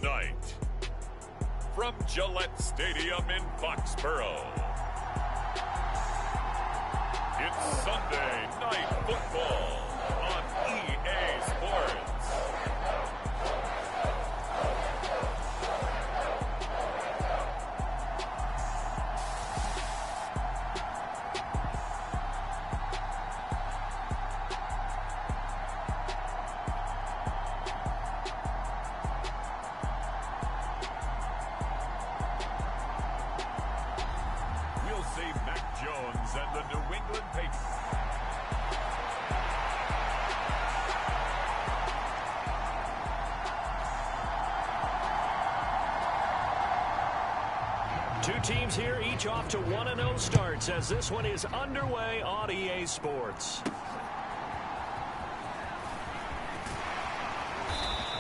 Tonight, from Gillette Stadium in Foxborough, it's Sunday Night Football on EA Sports. And the New England Patriots. Two teams here, each off to 1-0 starts as this one is underway on EA Sports.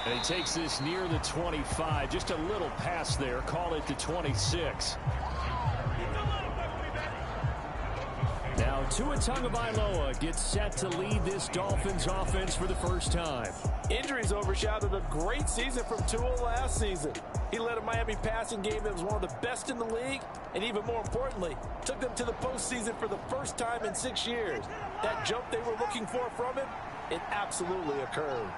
And he takes this near the 25, just a little pass there, call it the 26. Now Tua Tagovailoa gets set to lead this Dolphins offense for the first time. Injuries overshadowed a great season from Tua last season. He led a Miami passing game that was one of the best in the league, and even more importantly, took them to the postseason for the first time in 6 years. That jump they were looking for from him, it absolutely occurred.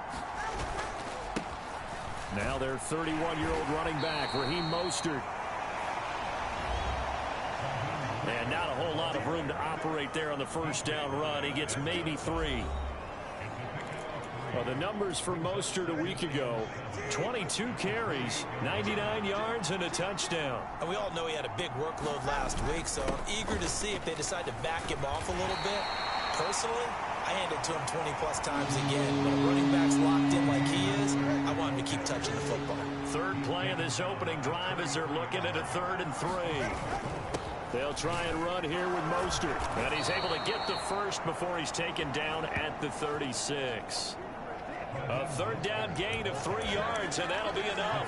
Now their 31-year-old running back, Raheem Mostert. And not a whole lot of room to operate there on the first down run. He gets maybe 3. Well, the numbers for Mostert a week ago, 22 carries, 99 yards, and a touchdown. And we all know he had a big workload last week, so I'm eager to see if they decide to back him off a little bit. Personally, I hand it to him 20-plus times again. When a running back's locked in like he is, I want him to keep touching the football. Third play of this opening drive as they're looking at a 3rd and 3. They'll try and run here with Mostert. And he's able to get the first before he's taken down at the 36. A 3rd down gain of 3 yards, and that'll be enough.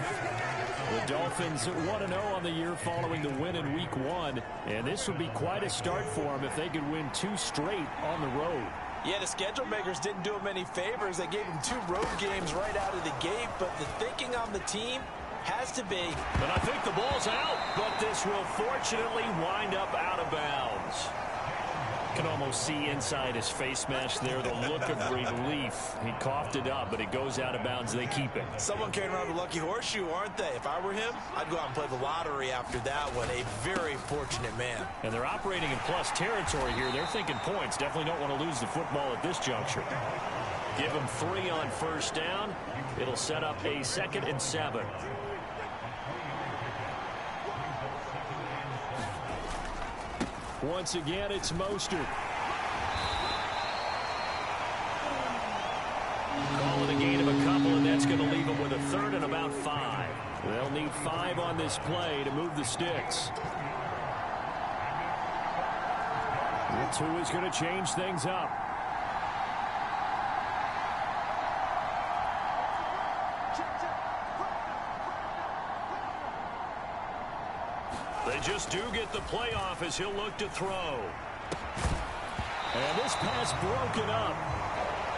The Dolphins 1-0 on the year following the win in Week 1. And this would be quite a start for them if they could win 2 straight on the road. Yeah, the schedule makers didn't do him any favors. They gave him 2 road games right out of the gate, but the thinking on the team has to be. And I think the ball's out, but this will fortunately wind up out of bounds. You can almost see inside his face mask there the look of relief. He coughed it up, but it goes out of bounds. They keep it. Someone carrying around the lucky horseshoe, aren't they? If I were him, I'd go out and play the lottery after that one. A very fortunate man. And they're operating in plus territory here. They're thinking points. Definitely don't want to lose the football at this juncture. Give them 3 on first down. It'll set up a 2nd and 7. Once again, it's Mostert. Call it a gain of a couple, and that's going to leave them with a 3rd and about 5. They'll need 5 on this play to move the sticks. The 2 is going to change things up. They just do get the play off as he'll look to throw. And this pass broken up.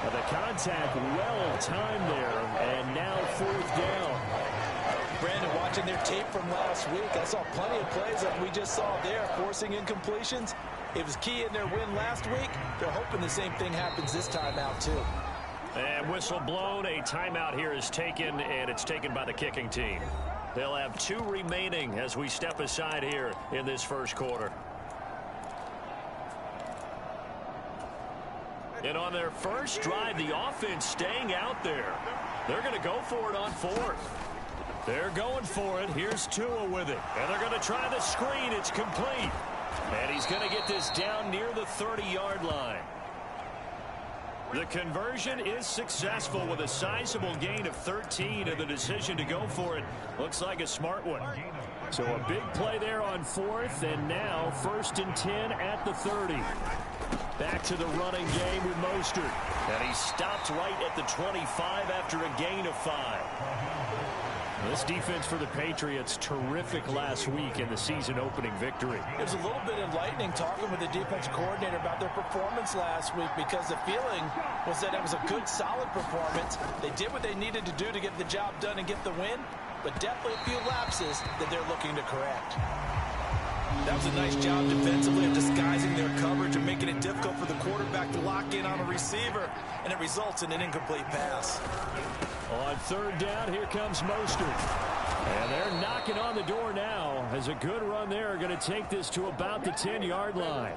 The contact well timed there, and now 4th down. Brandon, watching their tape from last week, I saw plenty of plays like we just saw there, forcing incompletions. It was key in their win last week. They're hoping the same thing happens this time out, too. And whistle blown, a timeout here is taken, and it's taken by the kicking team. They'll have 2 remaining as we step aside here in this first quarter. And on their first drive, the offense staying out there. They're going to go for it on 4th. They're going for it. Here's Tua with it. And they're going to try the screen. It's complete. And he's going to get this down near the 30-yard line. The conversion is successful with a sizable gain of 13, and the decision to go for it looks like a smart one. So a big play there on 4th, and now 1st and 10 at the 30. Back to the running game with Mostert. And he stopped right at the 25 after a gain of 5. This defense for the Patriots, terrific last week in the season-opening victory. It was a little bit enlightening talking with the defensive coordinator about their performance last week, because the feeling was that it was a good, solid performance. They did what they needed to do to get the job done and get the win, but definitely a few lapses that they're looking to correct. That was a nice job defensively of disguising their coverage and making it difficult for the quarterback to lock in on a receiver, and it results in an incomplete pass. On third down, here comes Mostert. And they're knocking on the door now as a good run there are going to take this to about the 10-yard line.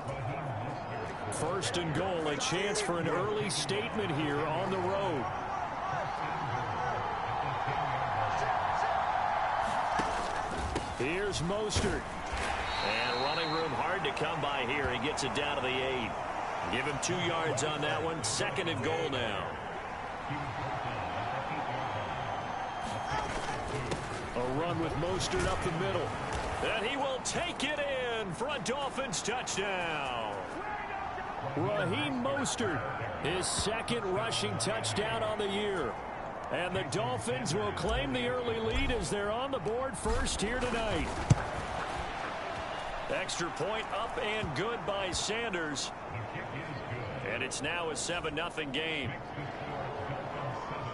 First and goal, a chance for an early statement here on the road. Here's Mostert. And running room hard to come by here. He gets it down to the 8. Give him 2 yards on that one. Second and goal now. A run with Mostert up the middle. And he will take it in for a Dolphins touchdown. Raheem Mostert, his second rushing touchdown on the year. And the Dolphins will claim the early lead as they're on the board first here tonight. Extra point up and good by Sanders. And it's now a 7-0 game.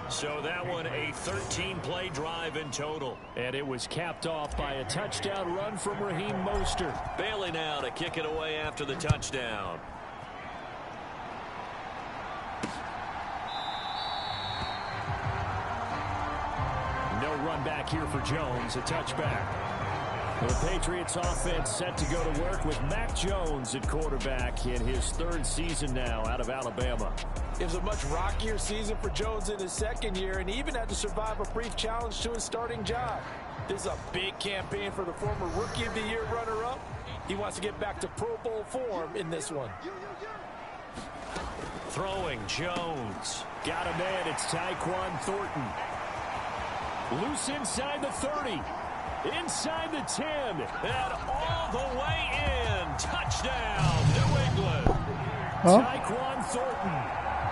So that one a 13-play drive in total. And it was capped off by a touchdown run from Raheem Mostert. Bailey now to kick it away after the touchdown. No run back here for Jones, a touchback. The Patriots offense set to go to work with Mac Jones at quarterback in his third season now out of Alabama. It was a much rockier season for Jones in his second year, and he even had to survive a brief challenge to his starting job. This is a big campaign for the former Rookie of the Year runner-up. He wants to get back to Pro Bowl form in this one. Throwing Jones. Got a man, it's Tyquan Thornton. Loose inside the 30. Inside the 10. And all the way in. Touchdown, New England. Tyquan Thornton.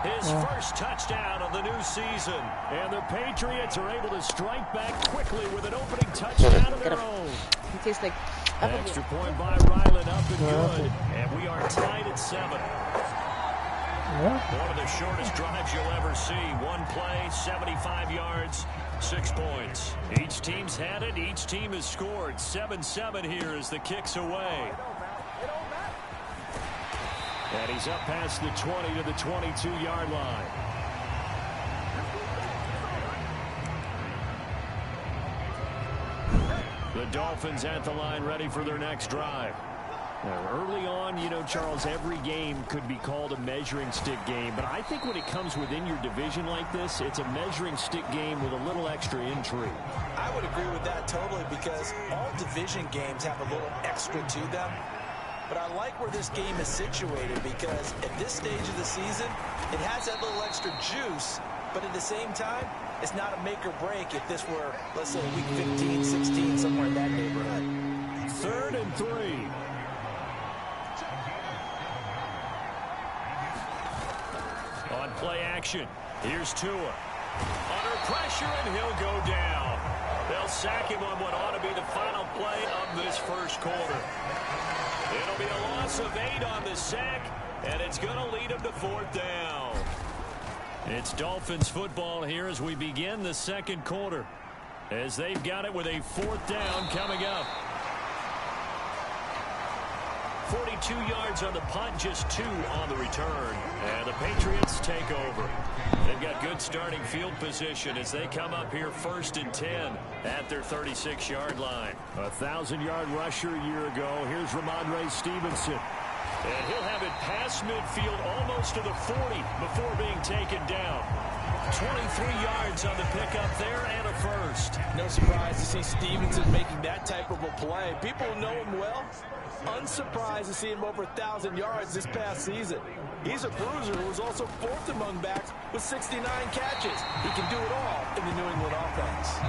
His first touchdown of the new season. And the Patriots are able to strike back quickly with an opening touchdown of their own. It tastes like Extra point by Ryland, up and good. And we are tied at 7. One of the shortest drives you'll ever see. One play, 75 yards, 6 points. Each team's had it. Each team has scored. 7-7 here as the kick's away. And he's up past the 20 to the 22-yard line. The Dolphins at the line ready for their next drive. Now, early on, you know, Charles, every game could be called a measuring stick game. But I think when it comes within your division like this, it's a measuring stick game with a little extra intrigue. I would agree with that totally because all division games have a little extra to them. But I like where this game is situated because at this stage of the season, it has that little extra juice. But at the same time, it's not a make or break if this were, let's say, week 15, 16, somewhere in that neighborhood. 3rd and 3. On play action, here's Tua. Under pressure, and he'll go down. They'll sack him on what ought to be the final play of this first quarter. It'll be a loss of 8 on the sack, and it's going to lead him to 4th down. It's Dolphins football here as we begin the second quarter, as they've got it with a 4th down coming up. 42 yards on the punt, just 2 on the return. And the Patriots take over. They've got good starting field position as they come up here 1st and 10 at their 36-yard line. A 1,000-yard rusher a year ago. Here's Ramondre Stevenson. And he'll have it past midfield almost to the 40 before being taken down. 23 yards on the pickup there and a first. No surprise to see Stevenson making that type of a play. People know him well. Unsurprised to see him over 1,000 yards this past season. He's a bruiser who was also 4th among backs with 69 catches. He can do it all in the New England offense.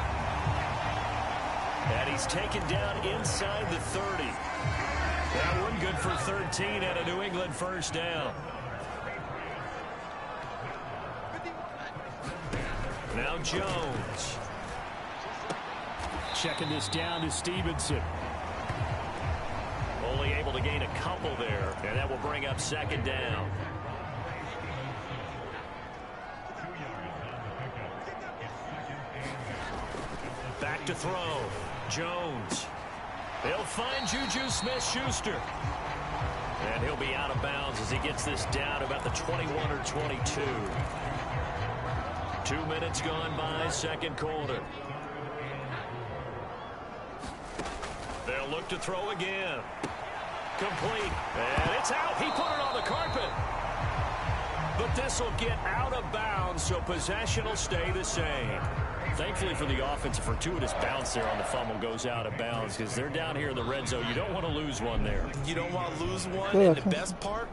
And he's taken down inside the 30. That one good for 13 at a New England first down. Now Jones. Checking this down to Stevenson. Only able to gain a couple there, and that will bring up 2nd down. Back look to throw. Jones. They'll find Juju Smith-Schuster. And he'll be out of bounds as he gets this down about the 21 or 22. 2 minutes gone by, second quarter. They'll look to throw again. Complete. And it's out. He put it on the carpet. But this will get out of bounds, so possession will stay the same. Thankfully for the offense, a fortuitous bounce there on the fumble goes out of bounds because they're down here in the red zone. You don't want to lose one there. You don't want to lose one. And the best part,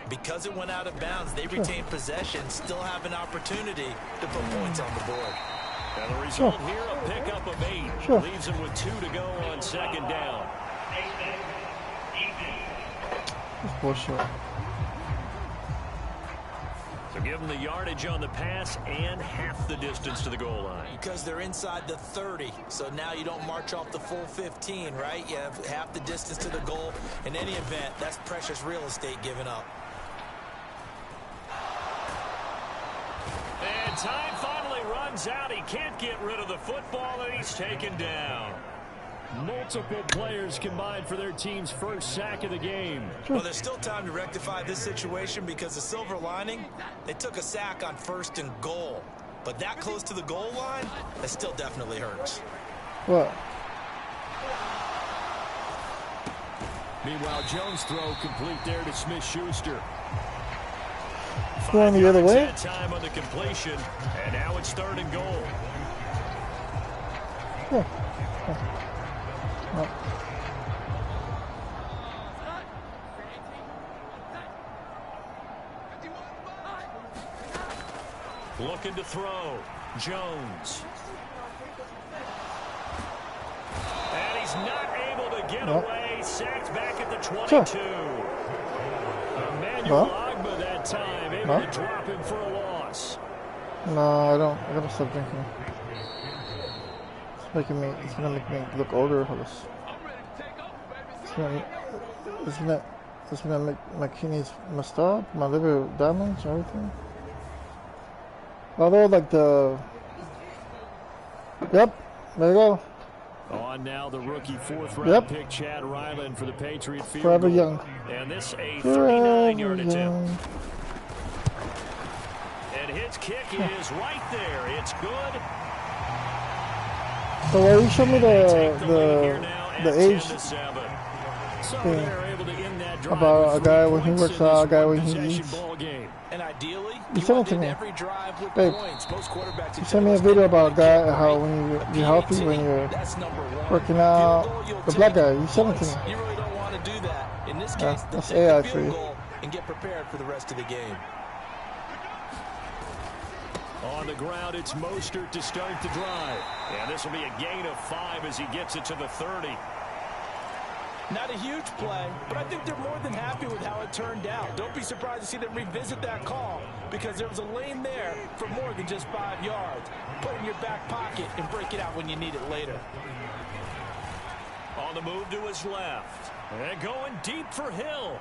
because it went out of bounds, they retain possession, still have an opportunity to put points on the board. And the result here, a pickup of 8. Leaves them with 2 to go on second down. That's bullshit. So give them the yardage on the pass and half the distance to the goal line. Because they're inside the 30, so now you don't march off the full 15, right? You have half the distance to the goal. In any event, that's precious real estate given up. And time finally runs out. He can't get rid of the football, and he's taken down. Multiple players combined for their team's first sack of the game. Well, there's still time to rectify this situation because the silver lining, they took a sack on 1st and goal. But that close to the goal line, that still definitely hurts. What? Meanwhile, Jones' throw complete there to Smith-Schuster. Going the other way? Time on the completion, and now it's 3rd and goal. Yeah. Looking to throw. Jones. And he's not able to get away. Sacked back at the 22. Emmanuel Ogba that time, able to drop him for a loss. No, I don't. I gotta stop drinking. It's gonna make me look older for this. It's gonna make my kidneys messed up, my liver damaged, everything. Although, like the. Yep, there you go. On now the rookie 4th round pick Chad Ryland for the Patriot field Forever goal. young. And this a 39-yard attempt. And his kick is right there. It's good. So why you show me the age thing about a guy when he works out, a guy when he eats. And ideally, you sent it to me. every drive with Babe, points. Most quarterbacks you sent me a video about a guy, how when you're healthy, when you're working out, the black guy, you sent it to me. You really don't want to do that. In this case, that's AI for you. And get prepared for the rest of the game. On the ground, it's Mostert to start the drive. And this will be a gain of 5 as he gets it to the 30. Not a huge play, but I think they're more than happy with how it turned out. Don't be surprised to see them revisit that call because there was a lane there for more than just 5 yards. Put it in your back pocket and break it out when you need it later. On the move to his left. And going deep for Hill.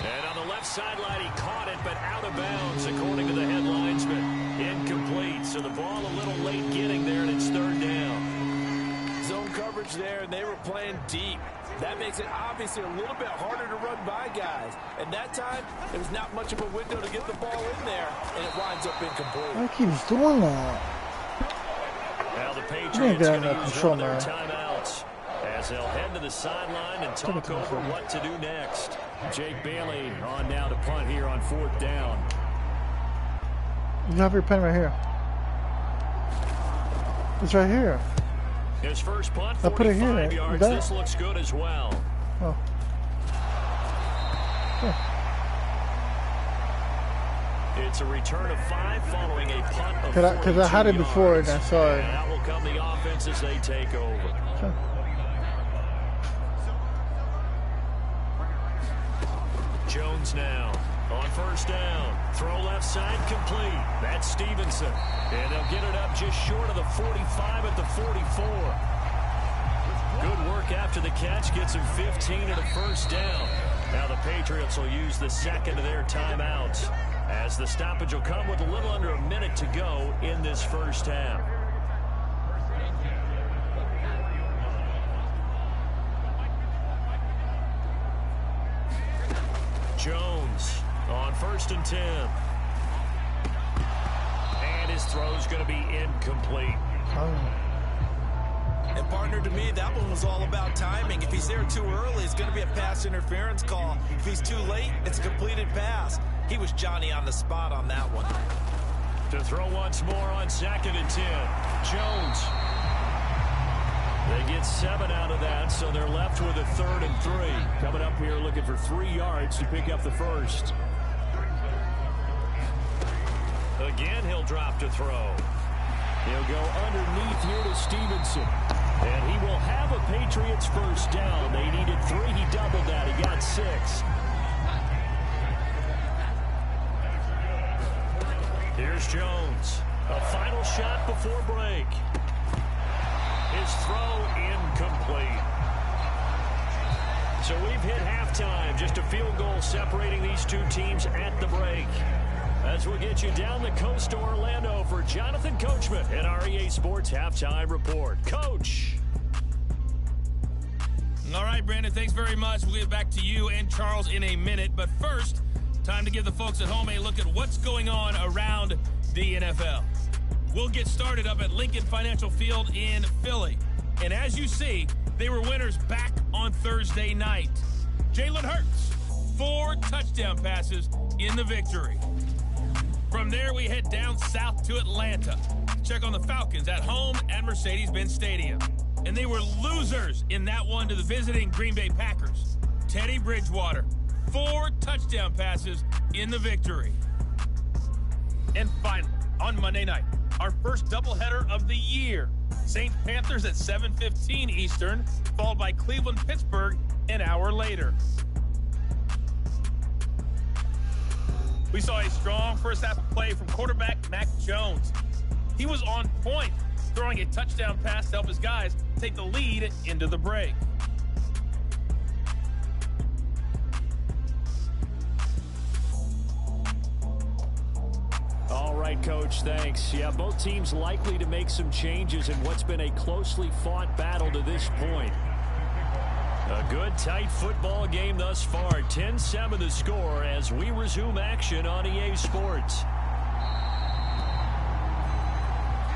And on the left sideline, he caught it, but out of bounds, according to the headlinesman. Incomplete, so the ball a little late getting there, and it's 3rd down. Zone coverage there, and they were playing deep. That makes it obviously a little bit harder to run by guys. And that time, there was not much of a window to get the ball in there, and it winds up incomplete. Why keeps doing that? Now the Patriots going to use one of their timeouts as they'll head to the sideline and talk over what to do next. Jake Bailey on now to punt here on 4th down. You have your pen right here. It's right here. His first punt, I put it here. 45 yards. This looks good as well. Oh. Yeah. It's a return of 5 following a punt of 42 yards. Because I had it before and I saw it. And that will come the offense as they take over. Sure. Jones now on 1st down. Throw left side complete. That's Stevenson. And they'll get it up just short of the 45 at the 44. Good work after the catch. Gets him 15 and a 1st down. Now the Patriots will use the second of their timeouts as the stoppage will come with a little under a minute to go in this first half. Jones on 1st and 10. And his throw's going to be incomplete. And partner, to me, that one was all about timing. If he's there too early, it's going to be a pass interference call. If he's too late, it's a completed pass. He was Johnny on the spot on that one. To throw once more on 2nd and 10. Jones. They get 7 out of that, so they're left with a 3rd and 3. Coming up here looking for 3 yards to pick up the first. Again, he'll drop to throw. He'll go underneath here to Stevenson. And he will have a Patriots first down. They needed 3. He doubled that. He got 6. Here's Jones. A final shot before break. His throw incomplete. So we've hit halftime. Just a field goal separating these two teams at the break. As we'll get you down the coast to Orlando for Jonathan Coachman at our EA Sports Halftime Report. Coach. All right, Brandon, thanks very much. We'll get back to you and Charles in a minute. But first, time to give the folks at home a look at what's going on around the NFL. We'll get started up at Lincoln Financial Field in Philly. And as you see, they were winners back on Thursday night. Jalen Hurts, 4 touchdown passes in the victory. From there, we head down south to Atlanta to check on the Falcons at home at Mercedes-Benz Stadium. And they were losers in that one to the visiting Green Bay Packers. Teddy Bridgewater, 4 touchdown passes in the victory. And finally, on Monday night, our first doubleheader of the year. Saints Panthers at 7:15 Eastern, followed by Cleveland-Pittsburgh an hour later. We saw a strong first half of play from quarterback Mac Jones. He was on point, throwing a touchdown pass to help his guys take the lead into the break. All right, Coach, thanks. Yeah, both teams likely to make some changes in what's been a closely fought battle to this point. A good, tight football game thus far. 10-7 the score as we resume action on EA Sports.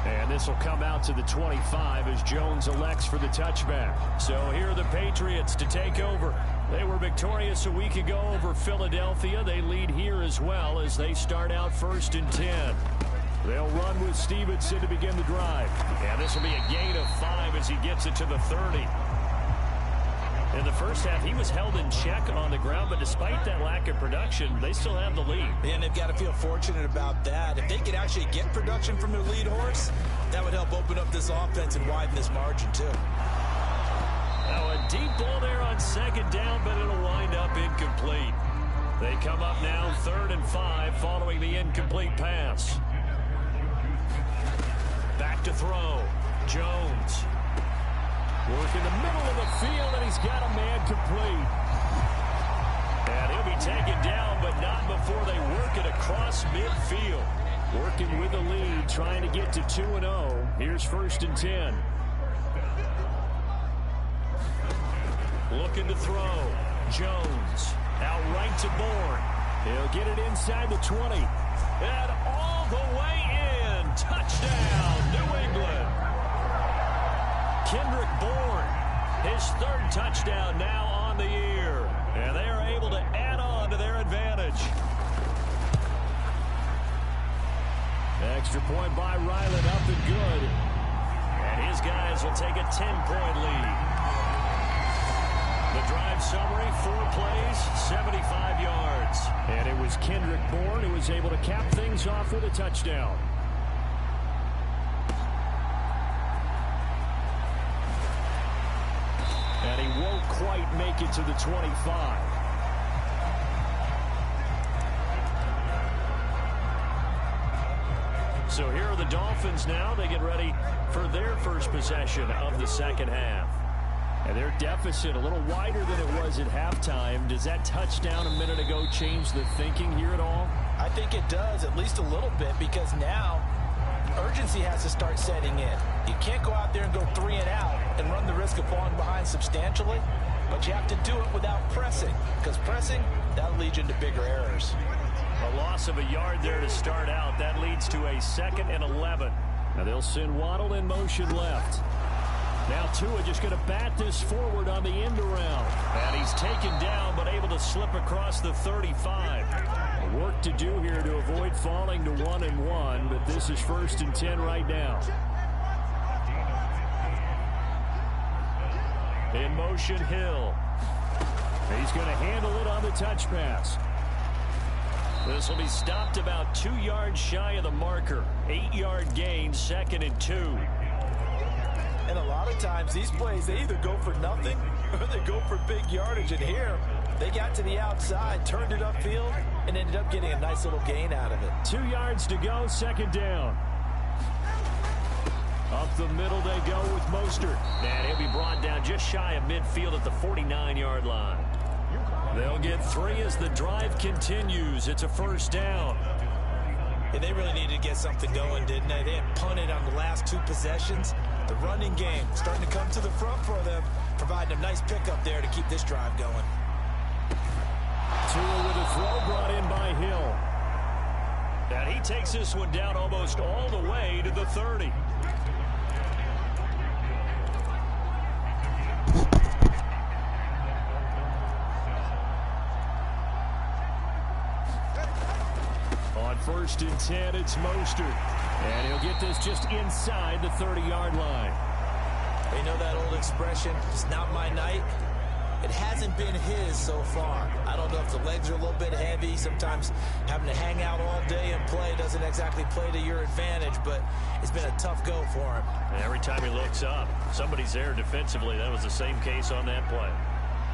And this will come out to the 25 as Jones elects for the touchback. So here are the Patriots to take over. They were victorious a week ago over Philadelphia. They lead here as well as they start out 1st and 10. They'll run with Stevenson to begin the drive. And this will be a gain of 5 as he gets it to the 30. In the first half, he was held in check on the ground, but despite that lack of production, they still have the lead. And they've got to feel fortunate about that. If they could actually get production from their lead horse, that would help open up this offense and widen this margin, too. Now a deep ball there on 2nd down, but it'll wind up incomplete. They come up now 3rd and 5 following the incomplete pass. Back to throw. Jones. Work in the middle of the field, and he's got a man complete. And he'll be taken down, but not before they work it across midfield. Working with the lead, trying to get to 2-0. Here's 1st and 10. Looking to throw. Jones out right to Bourne. He'll get it inside the 20. And all the way in. Touchdown, New England. Kendrick Bourne, his 3rd touchdown now on the year. And they are able to add on to their advantage. Extra point by Ryland, up and good. And his guys will take a 10-point lead. The drive summary, 4 plays, 75 yards. And it was Kendrick Bourne who was able to cap things off with a touchdown. And he won't quite make it to the 25. So here are the Dolphins now. They get ready for their first possession of the second half. And their deficit a little wider than it was at halftime. Does that touchdown a minute ago change the thinking here at all? I think it does, at least a little bit, because now urgency has to start setting in. You can't go out there and go 3 and out and run the risk of falling behind substantially, but you have to do it without pressing, because pressing, that'll lead you into bigger errors. A loss of a yard there to start out. That leads to a 2nd and 11. Now they'll send Waddle in motion left. Now Tua just going to bat this forward on the end around. And he's taken down but able to slip across the 35. Work to do here to avoid falling to 1-1, but this is 1st and 10 right now. In motion, Hill. He's going to handle it on the touch pass. This will be stopped about 2 yards shy of the marker. 8-yard gain, 2nd and 2. And a lot of times these plays, they either go for nothing or they go for big yardage. And here, they got to the outside, turned it upfield, and ended up getting a nice little gain out of it. 2 yards to go, 2nd down. Up the middle they go with Mostert. And he'll be brought down just shy of midfield at the 49-yard line. They'll get 3 as the drive continues. It's a 1st down. Yeah, they really needed to get something going, didn't they? They had punted on the last 2 possessions. The running game starting to come to the front for them, providing a nice pickup there to keep this drive going. Tua with a throw brought in by Hill. And he takes this one down almost all the way to the 30. On 1st and 10, it's Mostert. And he'll get this just inside the 30-yard line. They know that old expression, it's not my night. It hasn't been his so far. I don't know if the legs are a little bit heavy. Sometimes having to hang out all day and play doesn't exactly play to your advantage, but it's been a tough go for him. And every time he looks up, somebody's there defensively. That was the same case on that play.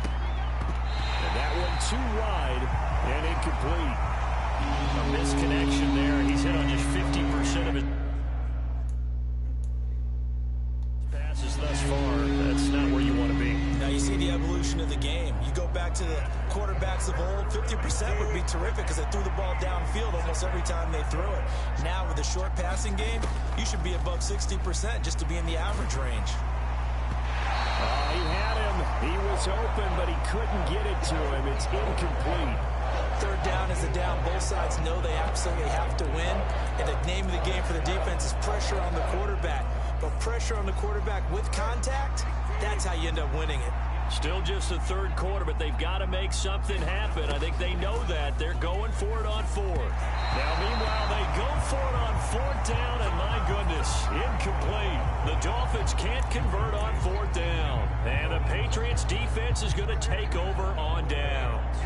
And that one too wide and incomplete. A misconnection there. He's hit on just 50% of his passes thus far. That's not where you want to be. Now you see the evolution of the game. You go back to the quarterbacks of old, 50% would be terrific because they threw the ball downfield almost every time they threw it. Now with the short passing game, you should be above 60% just to be in the average range. He had him. He was open, but he couldn't get it to him. It's incomplete. 3rd down is a down. Both sides know they absolutely have to win. And the name of the game for the defense is pressure on the quarterback. But pressure on the quarterback with contact, that's how you end up winning it. Still just the 3rd quarter, but they've got to make something happen. I think they know that. They're going for it on 4th. Now, meanwhile, they go for it on 4th down, and my goodness, incomplete. The Dolphins can't convert on 4th down. And the Patriots defense is going to take over on downs.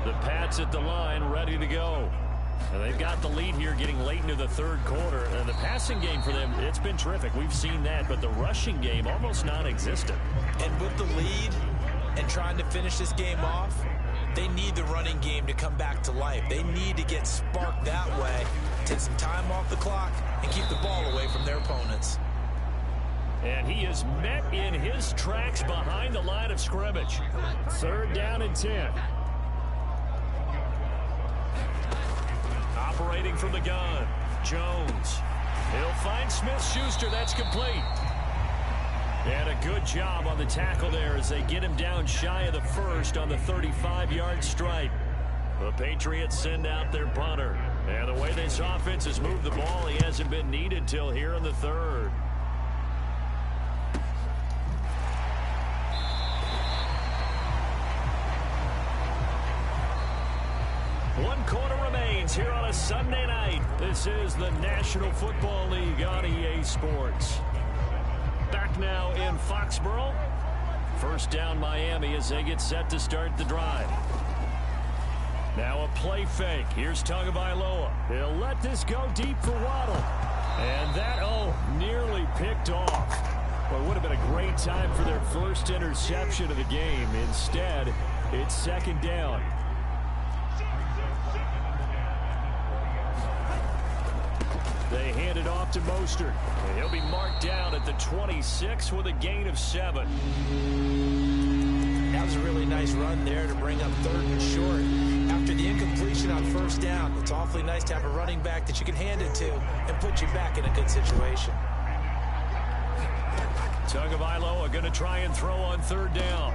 The Pats at the line, ready to go. And they've got the lead here getting late into the 3rd quarter. And the passing game for them, it's been terrific. We've seen that. But the rushing game, almost non-existent. And with the lead and trying to finish this game off, they need the running game to come back to life. They need to get sparked that way, take some time off the clock, and keep the ball away from their opponents. And he is met in his tracks behind the line of scrimmage. 3rd down and 10. Operating from the gun, Jones. He'll find Smith-Schuster. That's complete. And a good job on the tackle there as they get him down shy of the 1st on the 35-yard stripe. The Patriots send out their punter. And the way this offense has moved the ball, he hasn't been needed till here in the 3rd. One quarter remains here on a Sunday night. This is the National Football League on EA Sports. Back now in Foxborough. 1st down Miami as they get set to start the drive. Now a play fake. Here's Tagovailoa. He'll let this go deep for Waddle. And that, nearly picked off. Well, it would have been a great time for their first interception of the game. Instead, it's 2nd down. They hand it off to Mostert. And he'll be marked down at the 26 with a gain of 7. That was a really nice run there to bring up 3rd and short. After the incompletion on 1st down, it's awfully nice to have a running back that you can hand it to and put you back in a good situation. Tagovailoa are going to try and throw on 3rd down.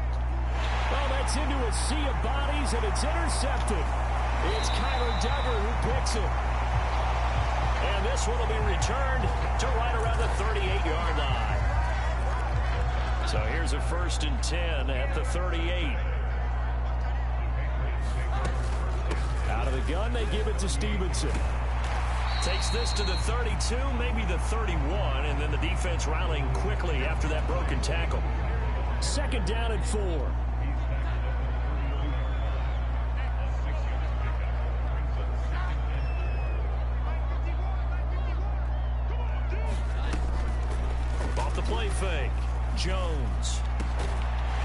Well, that's into a sea of bodies, and it's intercepted. It's Kyler Duggar who picks it. And this one will be returned to right around the 38-yard line. So here's a 1st and 10 at the 38. Out of the gun, they give it to Stevenson. Takes this to the 32, maybe the 31, and then the defense rallying quickly after that broken tackle. 2nd down and 4. Off the play fake. Jones.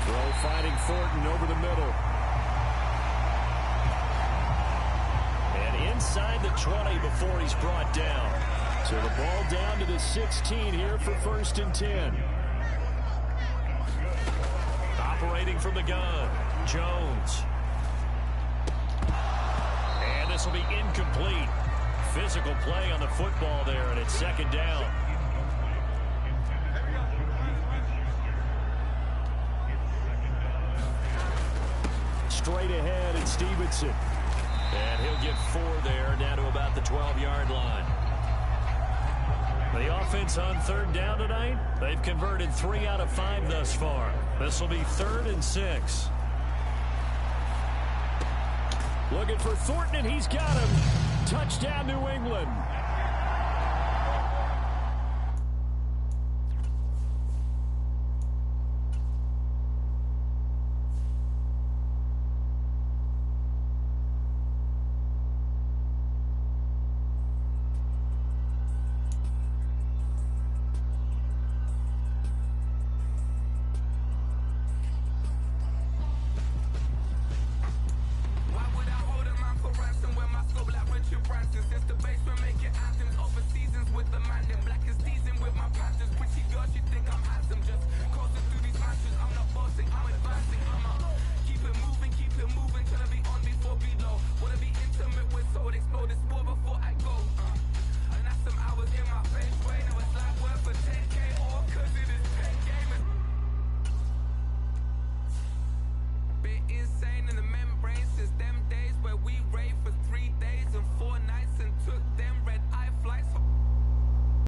Throw fighting Thornton over the middle. And inside the 20 before he's brought down. So the ball down to the 16 here for 1st and 10. Operating from the gun. Jones. And this will be incomplete. Physical play on the football there, and it's 2nd down. Straight ahead, it's Stevenson. And he'll get 4 there, down to about the 12-yard line. The offense on 3rd down tonight, they've converted 3 out of 5 thus far. This will be 3rd and 6. Looking for Thornton, and he's got him. Touchdown, New England.